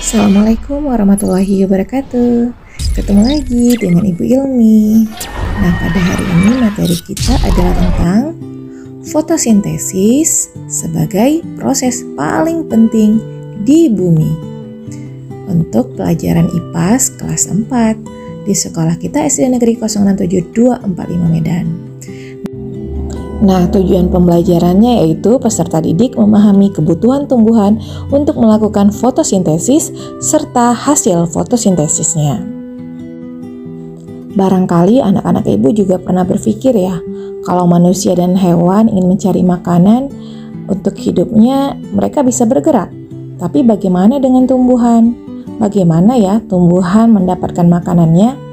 Assalamualaikum warahmatullahi wabarakatuh. Ketemu lagi dengan Ibu Ilmi. Nah, pada hari ini materi kita adalah tentang fotosintesis sebagai proses paling penting di bumi. Untuk pelajaran IPAS kelas 4 di sekolah kita SD Negeri 067245 Medan. Nah, tujuan pembelajarannya yaitu peserta didik memahami kebutuhan tumbuhan untuk melakukan fotosintesis serta hasil fotosintesisnya. Barangkali anak-anak ibu juga pernah berpikir ya, kalau manusia dan hewan ingin mencari makanan untuk hidupnya, mereka bisa bergerak. Tapi bagaimana dengan tumbuhan? Bagaimana ya tumbuhan mendapatkan makanannya?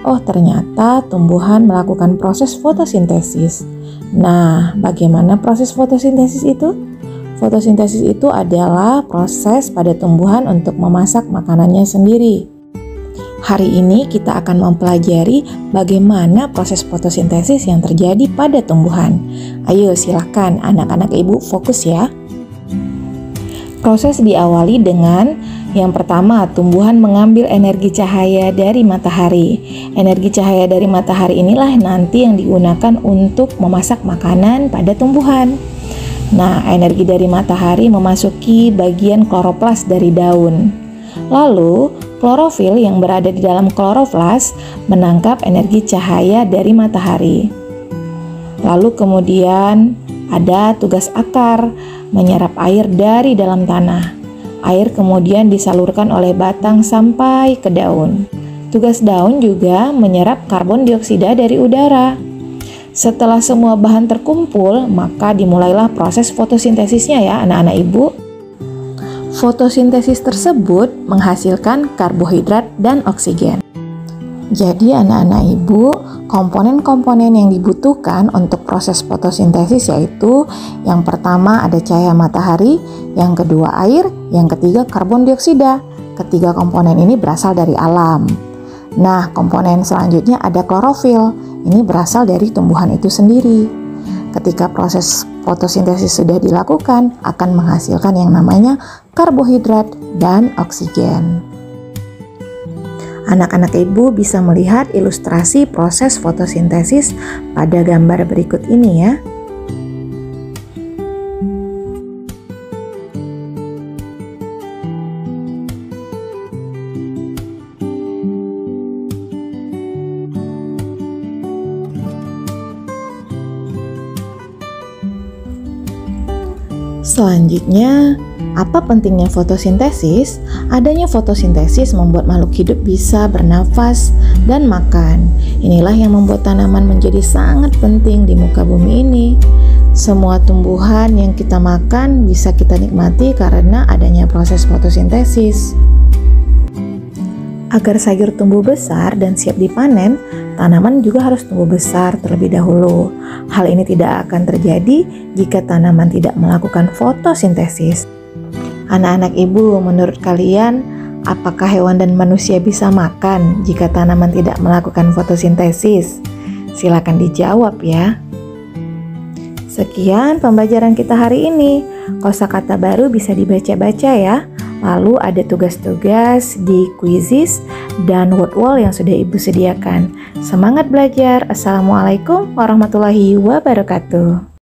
Oh, ternyata tumbuhan melakukan proses fotosintesis. Nah, bagaimana proses fotosintesis itu? Fotosintesis itu adalah proses pada tumbuhan untuk memasak makanannya sendiri. Hari ini kita akan mempelajari bagaimana proses fotosintesis yang terjadi pada tumbuhan. Ayo silakan anak-anak ibu fokus ya. Proses diawali dengan yang pertama, tumbuhan mengambil energi cahaya dari matahari. Energi cahaya dari matahari inilah nanti yang digunakan untuk memasak makanan pada tumbuhan. Nah, energi dari matahari memasuki bagian kloroplas dari daun. Lalu, klorofil yang berada di dalam kloroplas menangkap energi cahaya dari matahari. Lalu kemudian ada tugas akar, menyerap air dari dalam tanah. Air kemudian disalurkan oleh batang sampai ke daun. Tugas daun juga menyerap karbon dioksida dari udara. Setelah semua bahan terkumpul, maka dimulailah proses fotosintesisnya ya anak-anak ibu. Fotosintesis tersebut menghasilkan karbohidrat dan oksigen. Jadi anak-anak ibu, komponen-komponen yang dibutuhkan untuk proses fotosintesis yaitu yang pertama ada cahaya matahari, yang kedua air, yang ketiga karbon dioksida. Ketiga komponen ini berasal dari alam. Nah, komponen selanjutnya ada klorofil. Ini berasal dari tumbuhan itu sendiri. Ketika proses fotosintesis sudah dilakukan, akan menghasilkan yang namanya karbohidrat dan oksigen. Anak-anak ibu bisa melihat ilustrasi proses fotosintesis pada gambar berikut ini ya. Selanjutnya, apa pentingnya fotosintesis? Adanya fotosintesis membuat makhluk hidup bisa bernafas dan makan. Inilah yang membuat tanaman menjadi sangat penting di muka bumi ini. Semua tumbuhan yang kita makan bisa kita nikmati karena adanya proses fotosintesis. Agar sayur tumbuh besar dan siap dipanen, tanaman juga harus tumbuh besar terlebih dahulu. Hal ini tidak akan terjadi jika tanaman tidak melakukan fotosintesis. Anak-anak ibu, menurut kalian, apakah hewan dan manusia bisa makan jika tanaman tidak melakukan fotosintesis? Silakan dijawab ya. Sekian pembelajaran kita hari ini. Kosakata baru bisa dibaca-baca ya. Lalu ada tugas-tugas di Quizizz dan word wall yang sudah ibu sediakan. Semangat belajar. Assalamualaikum warahmatullahi wabarakatuh.